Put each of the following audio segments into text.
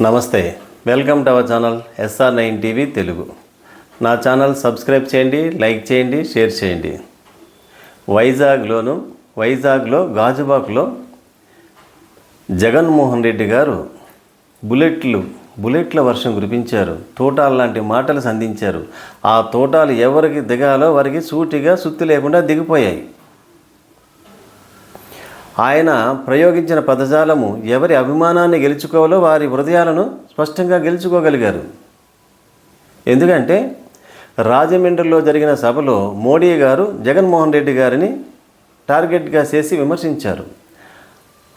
నమస్తే, welcome to our channel SR9 TV Telugu. నా channel subscribe చేయండి, లైక్ చేయండి, షేర్ చేయండి. వైజాగ్లో గాజువాకలో జగన్మోహన్ రెడ్డి గారు బుల్లెట్ల వర్షం కురిపించారు. తోటాలు లాంటి మాటలు సంధించారు. ఆ తోటాలు ఎవరికి దిగాలో వారికి సూటిగా సుత్తి లేకుండా దిగిపోయాయి. ఆయన ప్రయోగించిన పదజాలము ఎవరి అభిమానాన్ని గెలుచుకోవాలో వారి హృదయాలను స్పష్టంగా గెలుచుకోగలిగారు. ఎందుకంటే రాజమండ్రిలో జరిగిన సభలో మోడీ గారు జగన్మోహన్ రెడ్డి గారిని టార్గెట్గా చేసి విమర్శించారు.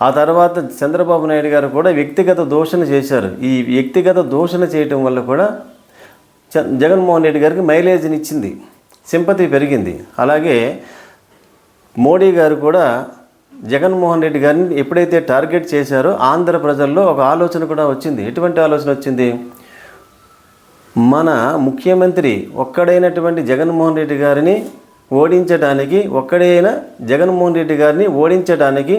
ఆ తర్వాత చంద్రబాబు నాయుడు గారు కూడా వ్యక్తిగత దూషణ చేశారు. ఈ వ్యక్తిగత దూషణ చేయటం వల్ల కూడా జగన్మోహన్ రెడ్డి గారికి మైలేజ్ని ఇచ్చింది, సింపతి పెరిగింది. అలాగే మోడీ గారు కూడా జగన్మోహన్ రెడ్డి గారిని ఎప్పుడైతే టార్గెట్ చేశారో ఆంధ్ర ప్రజల్లో ఒక ఆలోచన కూడా వచ్చింది. ఎటువంటి ఆలోచన వచ్చింది? మన ముఖ్యమంత్రి ఒక్కడైనటువంటి జగన్మోహన్ రెడ్డి గారిని ఓడించడానికి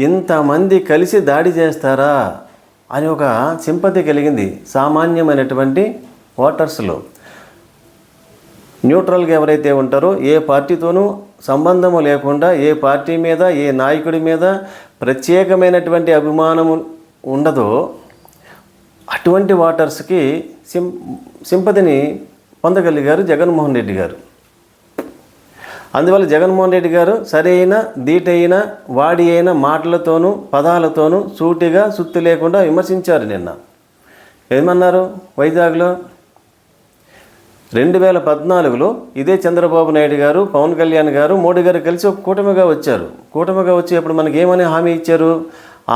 ఇంతమంది కలిసి దాడి చేస్తారా అని ఒక సింపతి కలిగింది సామాన్యమైనటువంటి ఓటర్స్లో. న్యూట్రల్గా ఎవరైతే ఉంటారో, ఏ పార్టీతోనూ సంబంధము లేకుండా, ఏ పార్టీ మీద, ఏ నాయకుడి మీద ప్రత్యేకమైనటువంటి అభిమానము ఉండదో అటువంటి ఓటర్స్కి సింపతిని పొందగలిగారు జగన్మోహన్ రెడ్డి గారు. అందువల్ల జగన్మోహన్ రెడ్డి గారు సరైన దీటైన వాడి అయిన మాటలతోనూ పదాలతోనూ సూటిగా సుత్తి లేకుండా విమర్శించారు. నిన్న ఏమన్నారు? వైజాగ్లో 2014లో ఇదే చంద్రబాబు నాయుడు గారు, పవన్ కళ్యాణ్ గారు, మోడీ గారు కలిసి ఒక కూటమిగా వచ్చి అప్పుడు మనకి ఏమని హామీ ఇచ్చారు?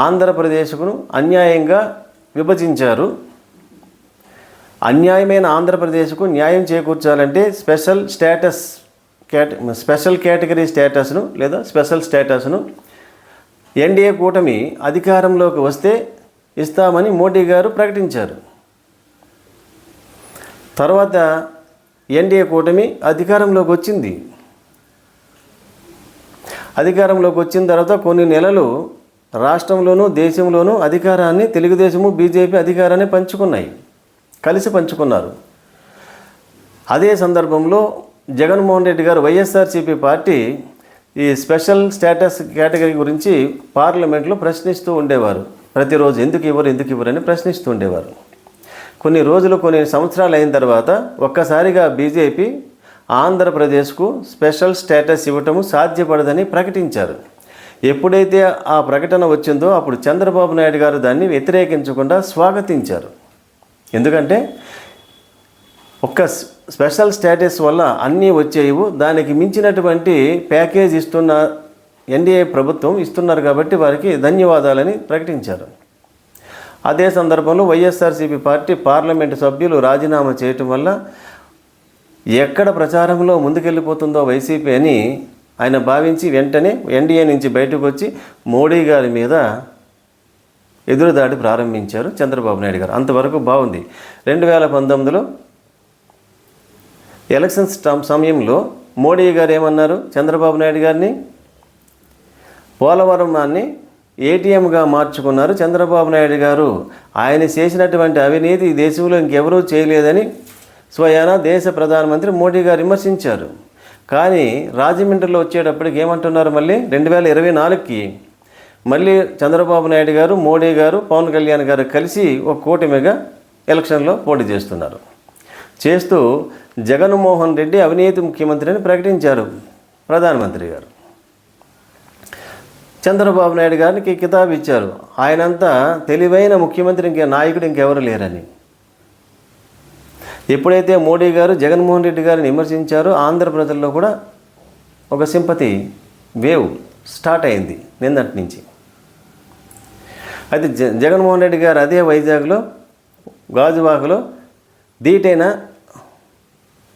ఆంధ్రప్రదేశ్ను అన్యాయంగా విభజించారు. అన్యాయమైన ఆంధ్రప్రదేశ్కు న్యాయం చేకూర్చాలంటే స్పెషల్ కేటగిరీ స్టేటస్ను లేదా స్పెషల్ స్టేటస్ను ఎన్డీఏ కూటమి అధికారంలోకి వస్తే ఇస్తామని మోడీ గారు ప్రకటించారు. తర్వాత ఎన్డీఏ కూటమి అధికారంలోకి వచ్చింది. అధికారంలోకి వచ్చిన తర్వాత కొన్ని నెలలు రాష్ట్రంలోనూ దేశంలోనూ అధికారాన్ని తెలుగుదేశము, బీజేపీ అధికారాన్ని కలిసి పంచుకున్నారు. అదే సందర్భంలో జగన్మోహన్ రెడ్డి గారు వైఎస్ఆర్సీపీ పార్టీ ఈ స్పెషల్ స్టేటస్ కేటగిరీ గురించి పార్లమెంట్లో ప్రశ్నిస్తూ ఉండేవారు. ప్రతిరోజు ఎందుకు ఇవ్వరు అని ప్రశ్నిస్తూ ఉండేవారు. కొన్ని సంవత్సరాలు అయిన తర్వాత ఒక్కసారిగా బీజేపీ ఆంధ్రప్రదేశ్కు స్పెషల్ స్టేటస్ ఇవ్వటము సాధ్యపడదని ప్రకటించారు. ఎప్పుడైతే ఆ ప్రకటన వచ్చిందో అప్పుడు చంద్రబాబు నాయుడు గారు దాన్ని వ్యతిరేకించకుండా స్వాగతించారు. ఎందుకంటే ఒక్క స్పెషల్ స్టేటస్ వల్ల అన్నీ వచ్చేవి, దానికి మించినటువంటి ప్యాకేజ్ ఇస్తున్న ఎన్డీఏ ప్రభుత్వం ఇస్తున్నారు కాబట్టి వారికి ధన్యవాదాలని ప్రకటించారు. అదే సందర్భంలో వైఎస్ఆర్సీపీ పార్టీ పార్లమెంటు సభ్యులు రాజీనామా చేయటం వల్ల ఎక్కడ ప్రచారంలో ముందుకెళ్ళిపోతుందో వైసీపీ అని ఆయన భావించి వెంటనే ఎన్డీఏ నుంచి బయటకు వచ్చి మోడీ గారి మీద ఎదురుదాడి ప్రారంభించారు చంద్రబాబు నాయుడు గారు. అంతవరకు బాగుంది. 2019లో ఎలక్షన్స్ సమయంలో మోడీ గారు ఏమన్నారు? చంద్రబాబు నాయుడు గారిని పోలవరాన్ని ఏటీఎంగా మార్చుకున్నారు చంద్రబాబు నాయుడు గారు. ఆయన చేసినటువంటి అవినీతి ఈ దేశంలో ఇంకెవరూ చేయలేదని స్వయాన దేశ ప్రధానమంత్రి మోడీ గారు విమర్శించారు. కానీ రాజమండ్రిలో వచ్చేటప్పటికి ఏమంటున్నారు? మళ్ళీ 2024కి మళ్ళీ చంద్రబాబు నాయుడు గారు, మోడీ గారు, పవన్ కళ్యాణ్ గారు కలిసి ఒక కూటమిగా ఎలక్షన్లో పోటీ చేస్తూ జగన్మోహన్ రెడ్డి అవినీతి ముఖ్యమంత్రి అని ప్రకటించారు ప్రధానమంత్రి గారు. చంద్రబాబు నాయుడు గారికి కితాబు ఇచ్చారు. ఆయనంతా తెలివైన ముఖ్యమంత్రి నాయకుడు ఇంకెవరు లేరని. ఎప్పుడైతే మోడీ గారు జగన్మోహన్ రెడ్డి గారిని విమర్శించారో ఆంధ్ర ప్రజల్లో కూడా ఒక సింపతి వేవ్ స్టార్ట్ అయింది నిన్నటి నుంచి. అయితే జగన్మోహన్ రెడ్డి గారు అదే వైజాగ్లో గాజువాకలో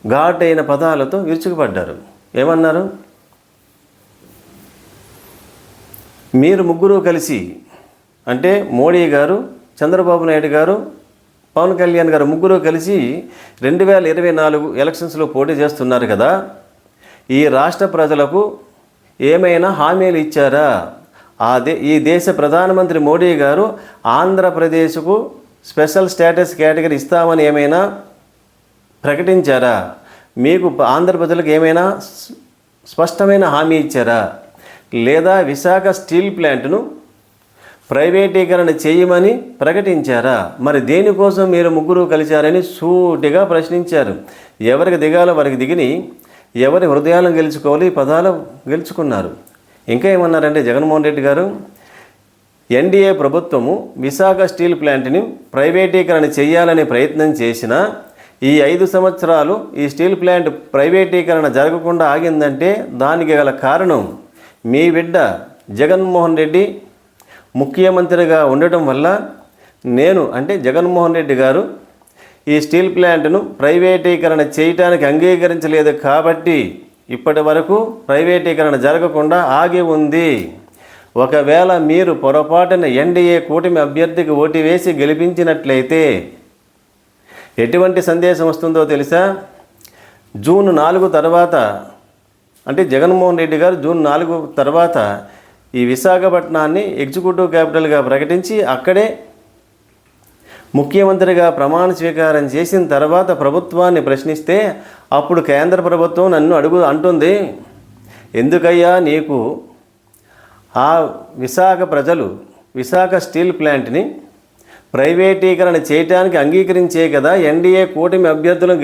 ఘాటైన పదాలతో విరుచుకుపడ్డారు. ఏమన్నారు? మీరు ముగ్గురు కలిసి, అంటే మోడీ గారు, చంద్రబాబు నాయుడు గారు, పవన్ కళ్యాణ్ గారు ముగ్గురు కలిసి 2024 ఎలక్షన్స్లో పోటీ చేస్తున్నారు కదా, ఈ రాష్ట్ర ప్రజలకు ఏమైనా హామీలు ఇచ్చారా? ఈ దేశ ప్రధానమంత్రి మోడీ గారు ఆంధ్రప్రదేశ్కు స్పెషల్ స్టేటస్ కేటగిరీ ఇస్తామని ఏమైనా ప్రకటించారా? మీకు ఆంధ్ర ప్రజలకు ఏమైనా స్పష్టమైన హామీ ఇచ్చారా? లేదా విశాఖ స్టీల్ ప్లాంట్ను ప్రైవేటీకరణ చేయమని ప్రకటించారా? మరి దేనికోసం మీరు ముగ్గురు కలిశారని సూటిగా ప్రశ్నించారు. ఎవరికి దిగాలో వారికి దిగిని, ఎవరి హృదయాలను గెలుచుకోవాలి, పదాలు గెలుచుకున్నారు. ఇంకా ఏమన్నారంటే జగన్మోహన్ రెడ్డి గారు, ఎన్డీఏ ప్రభుత్వము విశాఖ స్టీల్ ప్లాంట్ని ప్రైవేటీకరణ చేయాలనే ప్రయత్నం చేసినా ఈ 5 సంవత్సరాలు ఈ స్టీల్ ప్లాంట్ ప్రైవేటీకరణ జరగకుండా ఆగిందంటే దానికి గల కారణం మీ బిడ్డ జగన్మోహన్ రెడ్డి ముఖ్యమంత్రిగా ఉండటం వల్ల నేను అంటే జగన్మోహన్ రెడ్డి గారు ఈ స్టీల్ ప్లాంట్ను ప్రైవేటీకరణ చేయటానికి అంగీకరించలేదు కాబట్టి ఇప్పటి వరకు ప్రైవేటీకరణ జరగకుండా ఆగి ఉంది. ఒకవేళ మీరు పొరపాటున ఎన్డీఏ కూటమి అభ్యర్థికి ఓటు వేసి గెలిపించినట్లయితే ఎటువంటి సందేశం వస్తుందో తెలుసా? జూన్ 4 తర్వాత అంటే జగన్మోహన్ రెడ్డి గారు జూన్ 4 తర్వాత ఈ విశాఖపట్నాన్ని ఎగ్జిక్యూటివ్ క్యాపిటల్గా ప్రకటించి అక్కడే ముఖ్యమంత్రిగా ప్రమాణ స్వీకారం చేసిన తర్వాత ప్రభుత్వాన్ని ప్రశ్నిస్తే అప్పుడు కేంద్ర ప్రభుత్వం నన్ను అంటుంది, ఎందుకయ్యా నీకు ఆ విశాఖ ప్రజలు విశాఖ స్టీల్ ప్లాంట్ని ప్రైవేటీకరణ చేయటానికి అంగీకరించే కదా ఎన్డీఏ కూటమి అభ్యర్థులను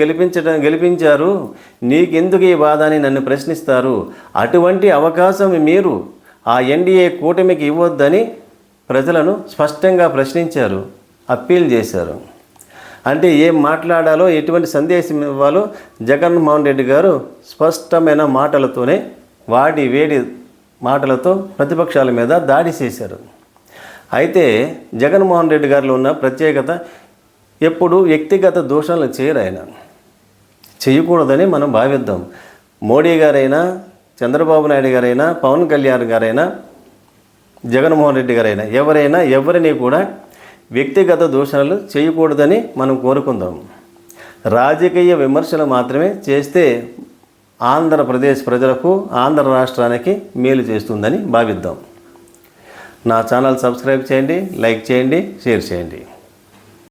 గెలిపించారు, నీకెందుకు ఈ బాధ అని నన్ను ప్రశ్నిస్తారు. అటువంటి అవకాశం మీరు ఆ ఎన్డీఏ కూటమికి ఇవ్వొద్దని ప్రజలను స్పష్టంగా ప్రశ్నించారు, అప్పీల్ చేశారు. అంటే ఏం మాట్లాడాలో ఎటువంటి సందేశం ఇవ్వాలో జగన్మోహన్ రెడ్డి గారు స్పష్టమైన మాటలతోనే వాడి వేడి మాటలతో ప్రతిపక్షాల మీద దాడి చేశారు. అయితే జగన్మోహన్ రెడ్డి గారిలో ఉన్న ప్రత్యేకత ఎప్పుడు వ్యక్తిగత దోషాలను చేయరు. ఆయన చేయకూడదని మనం భావిద్దాం. మోడీ గారైనా, చంద్రబాబు నాయుడు గారైనా, పవన్ కళ్యాణ్ గారైనా, జగన్మోహన్ రెడ్డి గారైనా ఎవరిని కూడా వ్యక్తిగత దోషాలు చేయకూడదని మనం కోరుకుందాం. రాజకీయ విమర్శలు మాత్రమే చేస్తే ఆంధ్రప్రదేశ్ ప్రజలకు, ఆంధ్ర రాష్ట్రానికి మేలు చేస్తుందని భావిద్దాం. నా ఛానల్ సబ్స్క్రైబ్ చేయండి, లైక్ చేయండి, షేర్ చేయండి.